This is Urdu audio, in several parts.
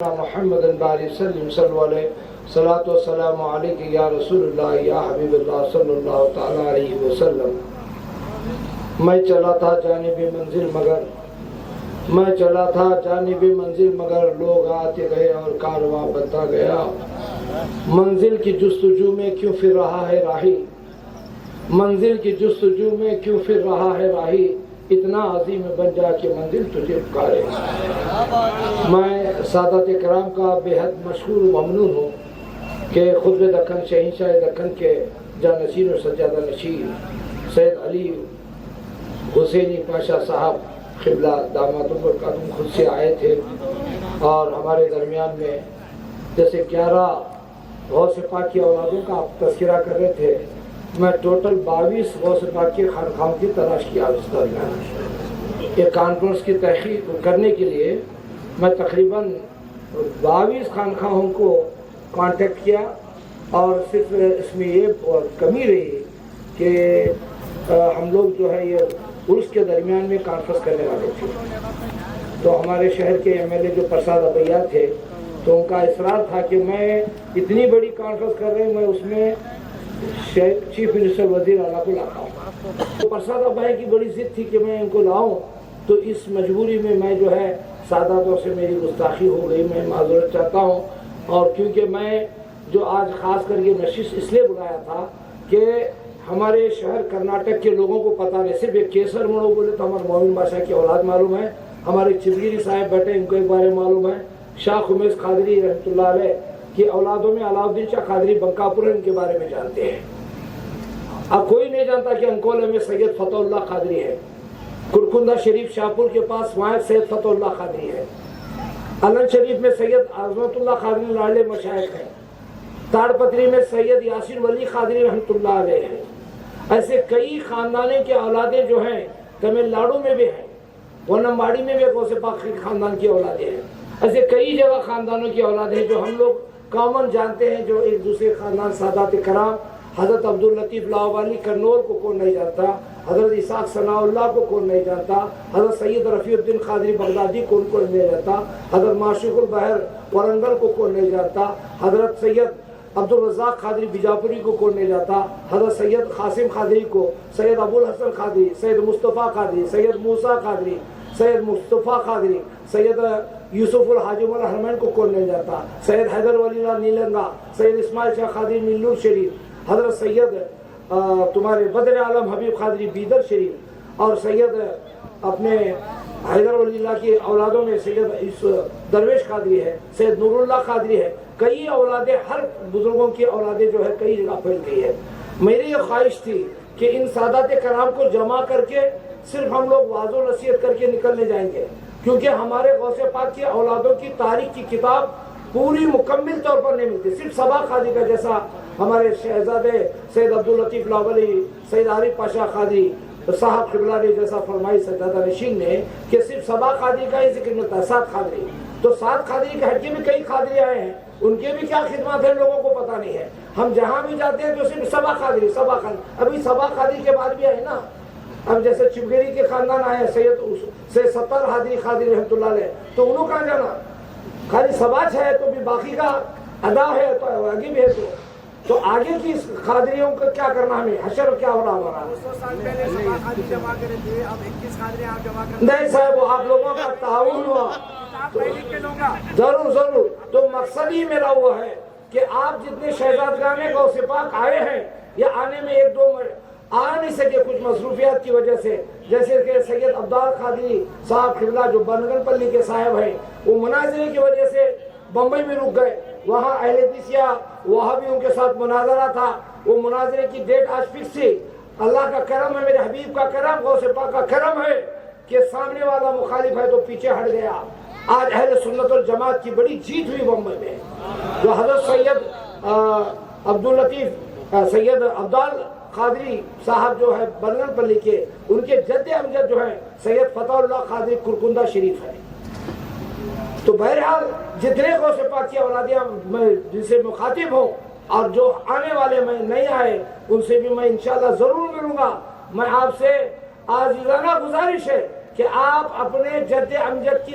محمد بارک وسلم صلی علیہ صلاۃ و سلام علیک یا رسول اللہ یا حبیب اللہ صلی اللہ تعالی علیہ وسلم۔ میں چلا تھا جانب منزل مگر لوگ آتے گئے اور کارواں بنتا گیا۔ منزل کی جستجو میں کیوں پھر رہا ہے راہی، منزل کی جستجو میں کیوں پھر رہا ہے راہی، اتنا عظیم بن جا کہ منزل تجھے پکارے۔ میں سادات کرام کا بے حد مشکور و ممنون ہوں کہ خطب دکن شہنشاہ دکن کے جانشین و سجادہ نشین سید علی حسینی پاشا صاحب قبلہ داماد البرکاتہ خود سے آئے تھے اور ہمارے درمیان میں جیسے 11 غوث پاک کی اولادوں کا آپ تذکرہ کر رہے تھے، میں ٹوٹل 22 غوث پاک کے خانقاہوں کی تلاش کیا اس درمیان۔ یہ کانفرنس کی تحقیق کرنے کے لیے میں تقریباً 22 خانقاہوں کو کانٹیکٹ کیا اور صرف اس میں یہ کمی رہی کہ ہم لوگ جو ہے یہ عرس کے درمیان میں کانفرنس کرنے والے تھے، تو ہمارے شہر کے ایم ایل اے جو پرساد ابیا تھے تو ان کا اصرار تھا کہ میں اتنی بڑی کانفرنس کر رہی ہوں، میں اس میں چیف منسٹر وزیر اعلیٰ کو لاتا ہوں۔ پرساد ابیا کی بڑی ضد تھی کہ میں ان کو لاؤں، تو اس مجبوری میں میں جو ہے ساداتوں سے میری گستاخی ہو گئی، میں معذرت چاہتا ہوں۔ اور کیونکہ میں جو آج خاص کر یہ نشست اس لیے بلایا تھا کہ ہمارے شہر کرناٹک کے لوگوں کو پتہ نہیں، صرف ایک کیسر مڑو بولے تو ہمارے مومن بادشاہ کی اولاد معلوم ہے، ہمارے چبگیری صاحب بیٹھے ان کو ایک بارے معلوم ہے، شاہ خمیس قادری رحمۃ اللہ علیہ کی اولادوں میں علاؤدین شاہ قادری بنکاپور ان کے بارے میں جانتے ہیں۔ اب کوئی نہیں جانتا کہ انکولے میں سید فتح اللہ قادری ہے، کرکندہ شریف شاہپور کے پاس وہاں سید فتح اللہ قادری ہے، علن شریف میں سید عظمت اللہ قادری لاڈلے مشائخ ہیں، تاڑ پتری میں سید یاسین ولی قادری رحمۃ اللہ علیہ ہیں۔ ایسے کئی خاندانیں کے اولادیں جو ہیں تمل ناڈو میں بھی ہیں، ونمباڑی میں بھی غوث پاک خاندان کی اولادیں ہیں، ایسے کئی جگہ خاندانوں کی اولادیں جو ہم لوگ کامن جانتے ہیں، جو ایک دوسرے خاندان سادات کرام حضرت عبداللطیف لاہوری کرنول کو کون نہیں جانتا، حضرت اسحاق ثناء اللہ کو کون نہیں جانتا، حضرت سید رفیع الدین قادری بغدادی کو کون نہیں جانتا، حضرت معشوق البحر ورنگل کو کون نہیں جانتا، حضرت سید عبدالرزاق قادری بیجاپوری کو کون نہیں جانتا، حضرت سید قاسم قادری کو، سید ابو الحسن قادری، سید مصطفیٰ قادری، سید موسیٰ قادری، سید مصطفیٰ قادری، سید یوسف الحاجم الحرمین کو کون نہیں جانتا، سید حیدر ولی اللہ نیلنگا، سید اسماعیل شاہ قادری نیلور شریف، حضرت سید تمہارے بدر عالم حبیب قادری بیدر شریف، اور سید اپنے حیدر ولی اللہ کی اولادوں میں سید درویش قادری ہے، سید نور اللہ قادری ہے، کئی اولادیں، ہر بزرگوں کی اولادیں جو ہے کئی جگہ پھیل گئی ہے۔ میری یہ خواہش تھی کہ ان سادات کرام کو جمع کر کے صرف ہم لوگ واضح و نصیحت کر کے نکلنے جائیں گے، کیونکہ ہمارے غوث پاک کی اولادوں کی تاریخ کی کتاب پوری مکمل طور پر نہیں ملتی۔ صرف صبا قادری کا جیسا ہمارے شہزادے سید عبداللطیف لاہوری، سید عارف پاشا قادری صاحب قبلہ نے جیسا فرمائی سجادہ نشین نے کہ صرف صبا قادری کا ہی ذکر ملتا ہے، 7 قادری، تو 7 قادری کے ہٹ کے بھی کئی قادری آئے ہیں، ان کے بھی کیا خدمات ہیں لوگوں کو پتہ نہیں ہے۔ ہم جہاں بھی جاتے ہیں تو صرف صبا قادری، ابھی صبا قادری کے بعد بھی آئے نا، اب جیسے چبگیری کے خاندان آئے سید 70 حاضری قادری رحمۃ اللہ علیہ، تو انہوں کہاں جانا، خالی سباچ ہے تو بھی باقی کا ادا ہے تو آگے بھی ہے، تو آگے کی قادریوں کا کیا کرنا، ہمیں حشر کیا ہو رہا ہمارا؟ نہیں صاحب، وہ آپ لوگوں کا تعاون ہوا، ضرور، تو مقصد ہی میرا وہ ہے کہ آپ جتنے شہزادگان غوث پاک آئے ہیں، یا آنے میں 1-2 آ نہیں سکے کچھ مصروفیات کی وجہ سے، جیسے کہ سید عبدال قادری صاحب قبلہ جو بنگن پلی کے صاحب ہیں، وہ مناظرے کی وجہ سے بمبئی میں رک گئے، وہاں اہل حدیثیہ وہاں بھی ان کے ساتھ مناظرہ تھا، وہ مناظرے کی ڈیٹ آج فکس تھی۔ اللہ کا کرم ہے، میرے حبیب کا کرم، غوث پاک کا کرم ہے کہ سامنے والا مخالف ہے تو پیچھے ہٹ گیا۔ آج اہل سنت والجماعت کی بڑی جیت ہوئی بمبئی میں، جو حضرت سید عبداللطیف سید عبدال قادری صاحب جو ہے بنگن پلی کے، ان کے جد امجد جو ہیں سید فتح اللہ قادری کرکندہ شریف ہے۔ تو بہرحال جتنے غوث پاک کی اولادیاں میں جن سے مخاطب ہوں، اور جو آنے والے میں نہیں آئے ان سے بھی میں انشاءاللہ ضرور ملوں گا۔ میں آپ سے عاجزانہ گزارش ہے کہ آپ اپنے جد امجد کی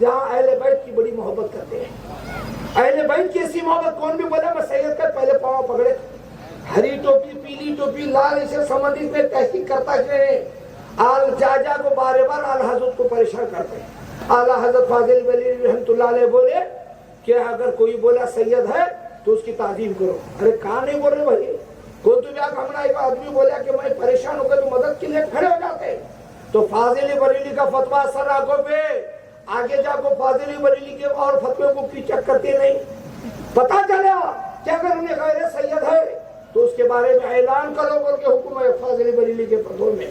جہاں اہل بیت کی بڑی محبت کرتے ہیں. اہل بیت کی ایسی محبت کون بھی بولے میں سید کا پہلے پاؤں پکڑے. ہری ٹوپی پیلی ٹوپی لال اسے سمندر میں تحقیق کرتا کہ آل جاجا کو بار بار آل حضرت کو پریشان کرتے ہیں. اعلیٰ حضرت فاضل ولی رحمت اللہ علیہ بولے کہ اگر کوئی بولا سید ہے تو اس کی تعظیم کرو. ارے کہاں نہیں بول رہے بھائی؟ کون تو جا ہمارا ایک آدمی بولا کہ میں پریشان ہو کر تو مدد کے لیے کھڑے ہو جاتے. تو فاضل بریلی کا فتویٰ سر آنکھوں پہ آگے جا کو فاضل بریلی کے اور فتوے کو کی چیک کرتے نہیں. پتا چلا کہ اگر انہیں غیر سید ہے تو اس کے بارے میں اعلان کرو بول کے حکم ہے فاضل بریلی کے فتوے میں.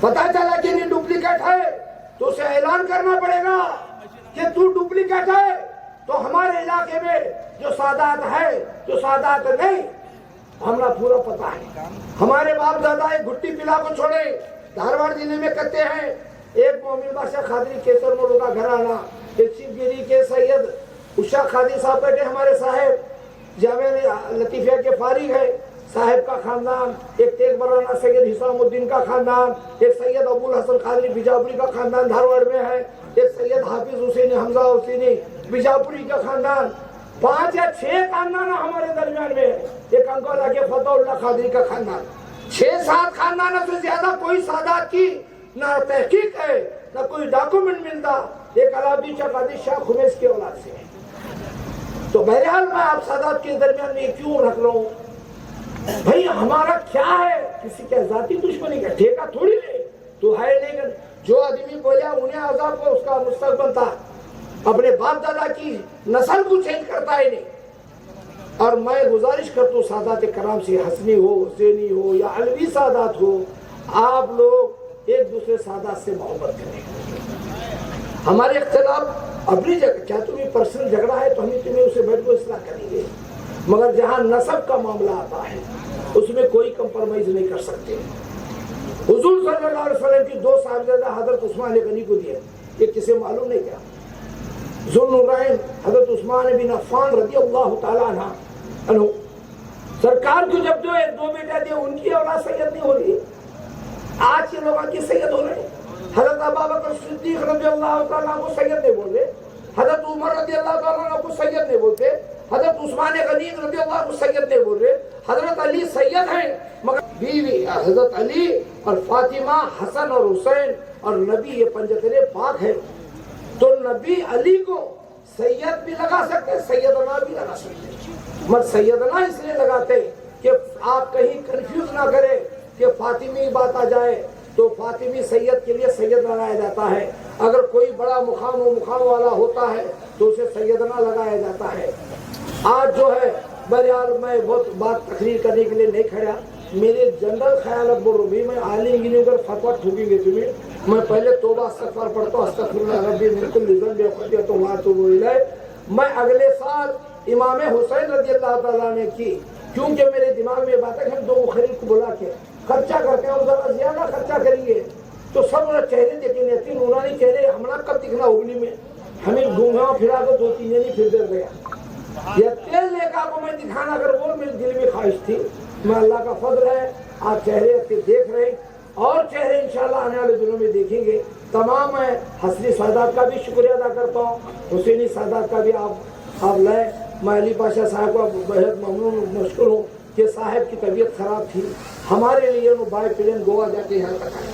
پتا چلا کہ نہیں ڈپلیکیٹ ہے تو اسے اعلان کرنا پڑے گا کہ تو ڈپلیکیٹ ہے. تو ہمارے علاقے میں جو سادات ہے جو سادات نہیں ہمارا پورا پتا ہے. ہمارے باپ دادا ایک گھٹی پلا کو چھوڑے دھارواڑ ضلع میں کہتے ہیں ایک مومن بادشاہ خادری کیسر مولو کا گھرانہ ایک شیو گیری کے سید اشا خادری صاحب بیٹھے ہمارے صاحب جامعہ لطیفیہ کے فارغ ہے صاحب کا خاندان ایک تیغ برانہ سید حسام الدین کا خاندان ایک سید ابو الحسن قادری بیجاپوری کا خاندان دھارواڑ میں ہے ایک سید حافظ حسینی حمزہ حسینی بیجاپوری کا خاندان 5 یا 6 خاندان ہمارے درمیان میں ہے. ایک انکولا کے فتح اللہ قادری کا خاندان 6-7 خاندانوں سے زیادہ کوئی سادات کی نہ تحقیق ہے نہ کوئی ڈاکومنٹ ملتا. ایک علابی شاہ قادری شاہ خمیس کی اولاد سے ہے. تو بہرحال میں آپ سادات کے درمیان میں کیوں رکھ رہا ہوں بھائی ہمارا کیا ہے کسی کے ذاتی دشمنی کا ٹھیکہ تھوڑی لے تو ہے. لیکن جو آدمی بولیا انہیں عذاب کو اس کا مستقبل تھا اپنے باپ دادا کی نسل کو چینج کرتا ہے نہیں. اور میں گزارش کرتا ہوں سادات کرام سے حسنی ہو حسینی ہو یا علوی سادات ہو آپ لوگ ایک دوسرے سادات سے محبت کریں. ہمارے اختلاف اپنی جگہ کیا تمہیں پرسنل جھگڑا ہے تو ہم تمہیں اسے بیٹھ کو اصلاح کریں گے مگر جہاں نسب کا معاملہ آتا ہے اس میں کوئی کمپرمائز نہیں کر سکتے. حضور صلی اللہ علیہ وسلم کی 2 صاحبزادہ حضرت عثمان غنی کو دیے یہ کسے معلوم نہیں کیا. ذوالنورین حضرت عثمان بن عفان رضی اللہ تعالیٰ عنہ سرکار کو جب جو 2 بیٹے تھے ان کی اولاد سید نہیں ہو رہی. آج کے لوگوں کی سید ہو رہے. حضرت ابوبکر صدیق رضی اللہ تعالیٰ کو سید نہیں بول رہے. حضرت عمر رضی اللہ تعالیٰ کو سید نہیں بولتے. حضرت عثمان غنی رضی اللہ کو سید نہیں بول رہے. حضرت علی سید ہیں مگر بیوی حضرت علی اور فاطمہ حسن اور حسین اور نبی یہ پنجتنے پاک ہے. تو نبی علی کو سید بھی لگا سکتے سیدنا بھی لگا سکتے. مگر سیدنا اس لیے لگاتے کہ آپ کہیں کنفیوز نہ کرے کہ فاطمی بات آ جائے تو فاطمی سید کے لیے سید لگایا جاتا ہے. اگر کوئی بڑا مقام و مقام والا ہوتا ہے تو اسے سیدنا لگایا جاتا ہے. آج جو ہے بہرحال میں بہت بات تقریر کرنے کے لیے نہیں کھڑا. میرے جنرل خیالات بول رہا ہوں میں عالم گنی اگر فتویٰ ٹھوکیں گے تمہیں میں پہلے توبہ استغفار پڑھتا ہوں استغفر ربی من کل ذنب وخطیئۃ واتوب الیہ. میں اگلے سال امام حسین رضی اللہ تعالیٰ نے کی کیونکہ میرے دماغ میں بات ہے کہ ہم 2 مخرج کو بلا کے خرچہ کرتے ہیں اور ذرا زیادہ خرچہ کریں گے تو سب چہرے دیکھیں گے. 3 نورانی چہرے ہمارا کب دکھنا اگلی میں ہمیں گھوما پھرا کو 2-3 دن پھر دے گیا. یہ تیل لے کا کو میں دکھانا اگر وہ میرے دل میں خواہش تھی. میں اللہ کا فضل ہے آپ چہرے کے دیکھ رہے اور چہرے انشاءاللہ آنے والے دنوں میں دیکھیں گے. تمام میں حسنی سادات کا بھی شکریہ ادا کرتا ہوں حسینی سادات کا بھی آپ لائے. میں علی پاشا صاحب کو بہت ممنون مشکور ہوں کہ صاحب کی طبیعت خراب تھی ہمارے لیے وہ بائی پلین گوا جا کے یہاں تک آئے.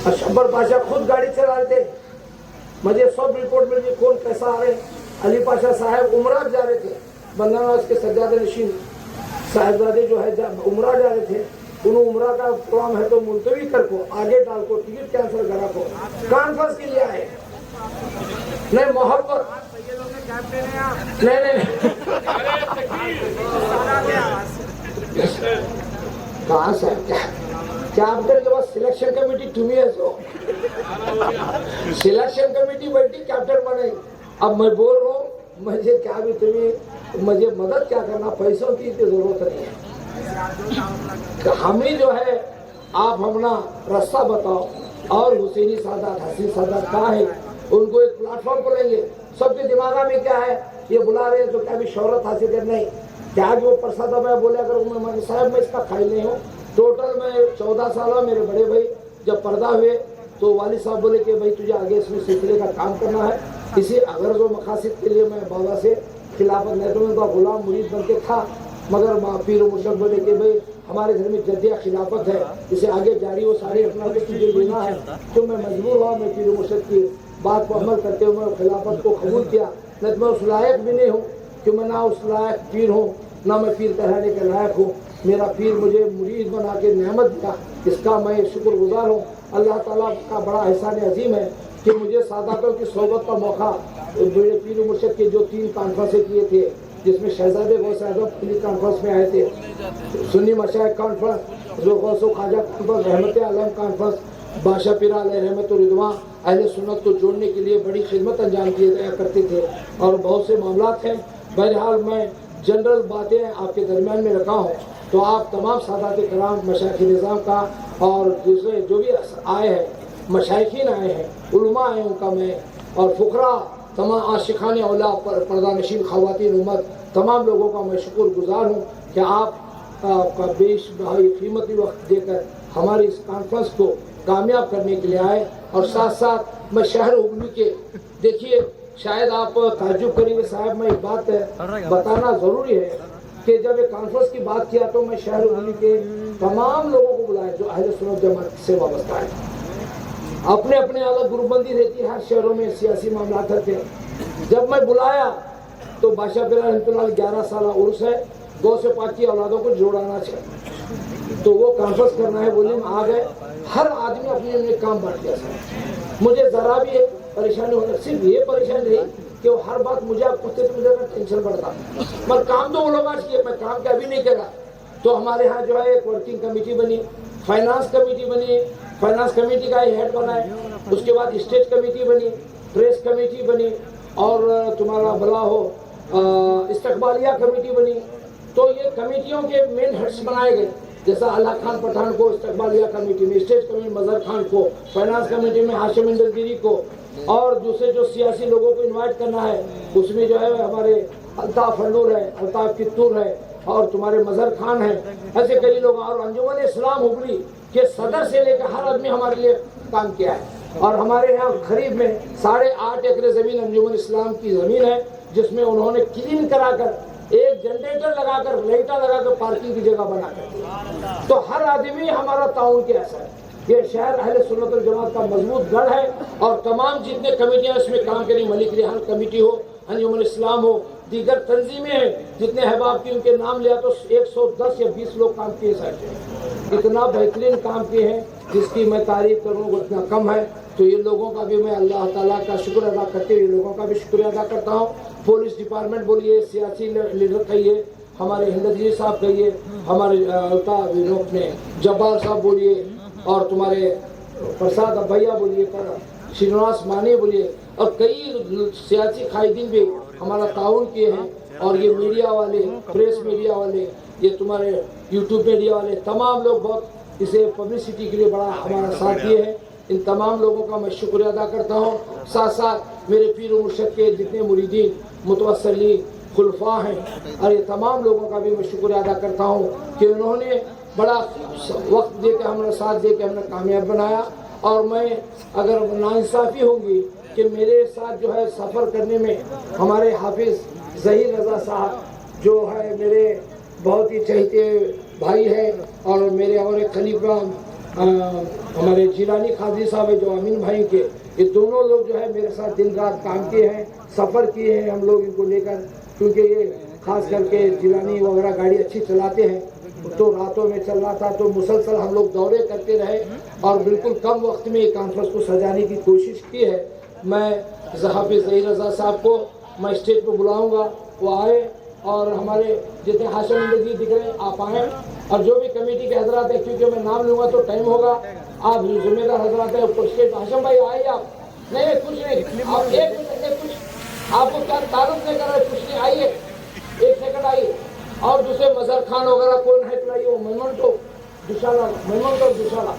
اور شبر پاشا خود گاڑی چلا رہے تھے مجھے سب رپورٹ مل گئی کون کیسا آ رہے. علی پاشا صاحب عمرہ جا رہے تھے بندرواس کے سجادہ نشین صاحبزادے جو ہے عمرہ جا رہے تھے. انہوں عمرہ کا پروگرام ہے تو ملتوی کر کو آگے ڈال کو ٹکٹ کینسل کرا کو کانفرنس کے لیے آئے. نہیں محبت نہیں کہاں سے کیپٹن کے بعد سلیکشن کمیٹی تمہیں ہے سو سلیکشن کمیٹی بیٹھی کیپٹن بنے. اب میں بول رہا ہوں مجھے کیا بھی تمہیں مجھے مدد کیا کرنا پیسوں کی ضرورت نہیں ہے. ہمیں جو ہے آپ ہمنا راستہ بتاؤ اور حسینی سادات حسین سادات کہاں ہے ان کو ایک پلیٹ فارم کو لیں گے. سب کے دماغ میں کیا ہے یہ بلا رہے ہیں تو کیا بھی شہرت حاصل کرنا ہے کیا جو پرساد میں بولے اگر صاحب میں اس کا خیال نہیں ہوں. ٹوٹل میں 14 سالہ میرے بڑے بھائی جب پردہ ہوئے تو والد صاحب بولے کہ بھائی تجھے آگے اس میں سلسلے کا کام کرنا ہے اسی غرض و مقاصد کے لیے میں بابا سے خلافت نہیں تو میں کا غلام مرید بن کے تھا، مگر پیر و مرشد بولے کہ بھائی ہمارے گھر میں جدیہ خلافت ہے، اسے آگے جاری و ساری رکھنا تو تجھے لینا ہے، تو میں مجبور ہوا، میں پیر و مرشد کی بات کو عمل کرتے ہوئے خلافت کو قبول کیا، نہ میں اس لائق بھی نہیں ہوں کہ میں نہ اس لائق پیر ہوں، نہ میں پیر کہلانے کے لائق ہوں، میرا پیر مجھے مرید بنا کے نعمت دیا، اس کا میں شکر گزار ہوں۔ اللہ تعالیٰ کا بڑا احسان عظیم ہے کہ مجھے ساداتوں کی صحبت کا موقع، میرے پیر و مرشد کے جو 3 کانفرنسیں کیے تھے، جس میں شہزادے غوث اعظم پہلی کانفرنس میں آئے تھے، سنی مشائخ کانفرنس، جو غوث و خواجہ کانفرنس، رحمت عالم کانفرنس، بادشاہ پیرا علیہ رحمت و رضوان اہل سنت کو جوڑنے کے لیے بڑی خدمت انجام دیا کرتے تھے، اور بہت سے معاملات ہیں۔ بہرحال میں جنرل باتیں آپ کے درمیان میں رکھا ہوں، تو آپ تمام سادات کرام مشائخ نظام کا اور دوسرے جو بھی آئے ہیں، مشائخین آئے ہیں، علماء آئے ہیں، ان کا میں اور فقراء، تمام عاشقان اولیاء پر پردہ نشین خواتین امت، تمام لوگوں کا میں شکر گزار ہوں کہ آپ کا بیش بہائی قیمتی وقت دے کر ہماری اس کانفرنس کو کامیاب کرنے کے لیے آئے، اور ساتھ ساتھ میں شہر ہبلی کے، دیکھیے شاید آپ تعجب کریں گے صاحب، میں ایک بات بتانا ضروری ہے کہ جب ایک کانفرنس کی بات کیا تو میں شہر ہبلی کے تمام لوگوں کو بلایا جو اہل سنت جماعت سے وابستہ ہے۔ اپنے اپنے الگ گروپ بندی رہتی ہے، ہر شہروں میں سیاسی معاملات ہوتے ہیں۔ جب میں بلایا تو بادشاہ پیرا رحمۃ اللہ 11 سالہ عرس ہے، غوث پاک کی اولادوں کو جوڑانا چاہیے، تو وہ کانفرنس کرنا ہے، بولے میں آ گئے، ہر آدمی اپنے اپنے کام بانٹ گیا سر۔ مجھے ذرا بھی پریشانی ہونا، صرف یہ پریشانی رہی کہ وہ ہر بات مجھے آپ پوچھتے تو مجھے ٹینشن پڑتا، مگر کام تو وہ لوگ آج کیے، میں کام کے ابھی نہیں کرا۔ تو ہمارے ہاں جو ہے ایک ورکنگ کمیٹی بنی، فائنانس کمیٹی بنی، فائنانس کمیٹی کا ہیڈ بنا ہے، اس کے بعد اسٹیج کمیٹی بنی، پریس کمیٹی بنی، اور تمہارا بلا ہو استقبالیہ کمیٹی بنی۔ تو یہ کمیٹیوں کے مین ہیڈس بنائے گئے، جیسا اللہ خان پٹھان کو استقبالیہ کمیٹی میں، اسٹیج کمیٹی مظہر خان کو، فائنانس کمیٹی میں ہاشم اندرگیری کو، اور دوسرے جو سیاسی لوگوں کو انوائٹ کرنا ہے اس میں جو ہے ہمارے الطاف فنور ہے، الطاف کتور ہے، اور تمہارے مظہر خان ہیں، ایسے کئی لوگ، اور انجمن اسلام ہبلی کے صدر سے لے کر ہر آدمی ہمارے لیے کام کیا ہے۔ اور ہمارے یہاں قریب میں 8.5 ایکڑ زمین انجمن اسلام کی زمین ہے، جس میں انہوں نے کلین کرا کر ایک جنریٹر لگا کر، لائٹا لگا کر پارکنگ کی جگہ بنا کر، تو ہر آدمی ہمارا تعاون کے اثر ہے۔ یہ شہر اہل سنت الجماعت کا مضبوط گڑھ ہے، اور تمام جتنے کمیٹیاں اس میں کام کریں، ملک ریحان کمیٹی ہو، انجمن اسلام ہو، دیگر تنظیمیں ہیں جتنے احباب کی، ان کے نام لیا تو 110 یا 20 لوگ کام کیے سکتے، اتنا بہترین کام کیے ہیں جس کی میں تعریف کروں وہ اتنا کم ہے۔ تو یہ لوگوں کا بھی میں اللہ تعالیٰ کا شکر ادا کرتے ہوئے لوگوں کا بھی شکریہ ادا کرتا ہوں۔ پولیس ڈپارٹمنٹ بولیے، سیاسی لیڈر کہیے، ہمارے ہندجی صاحب کہیے، ہمارے اپنے جبار صاحب بولیے، اور تمہارے پرساد بھیا بولیے، شرینواس مانی بولیے، اور کئی سیاسی قائدین بھی ہمارا تعاون کیے ہیں، اور یہ میڈیا والے، پریس میڈیا والے، یہ تمہارے یوٹیوب میڈیا والے، تمام لوگ بہت اسے پبلسٹی کے لیے بڑا ہمارا ساتھ دیے ہیں۔ ان تمام لوگوں کا میں شکریہ ادا کرتا ہوں۔ ساتھ ساتھ میرے پیر و مرشد کے جتنے مریدین، متوسلین، خلفاء ہیں، اور یہ تمام لوگوں کا بھی میں شکریہ ادا کرتا ہوں کہ انہوں نے بڑا وقت دے کے ہمارا ساتھ دے کے ہم نے کامیاب بنایا۔ اور میں اگر ناانصافی ہوگی کہ میرے ساتھ جو ہے سفر کرنے میں ہمارے حافظ ظہیر رضا صاحب جو ہے میرے بہت ہی چہیتے بھائی ہیں، اور میرے اور ایک خلیفہ ہمارے جیلانی قاضی صاحب جو امین بھائی کے، یہ دونوں لوگ جو ہے میرے ساتھ دن رات کام کیے ہیں، سفر کیے ہیں ہم لوگ ان کو لے کر، کیونکہ یہ خاص کر کے جیلانی وغیرہ گاڑی اچھی چلاتے ہیں، تو راتوں میں چل رہا تھا، تو مسلسل ہم لوگ دورے کرتے رہے، اور بالکل کم وقت میں یہ کانفرنس کو سجانے کی کوشش کی ہے۔ میں حافظ ظہیر رضا صاحب کو میں اسٹیج پہ بلاؤں گا، وہ آئے، اور ہمارے جتنے ہاشم اندرگیری دکھ رہے ہیں آپ آئیں، اور جو بھی کمیٹی کے حضرات ہیں، کیونکہ میں نام لوں گا تو ٹائم ہوگا، آپ ذمہ دار حضرات ہیں اوپر اسٹیج، ہاشم بھائی آئیے آپ، نہیں کچھ نہیں، آپ ایک منٹ، کچھ آپ کو کیا تعارف نہیں کر رہے، کچھ نہیں، آئیے 1 سیکنڈ آئیے، اور دوسرے مظہر خان وغیرہ کوئی نہیں چلائیے، وہ میمن تو دشالہ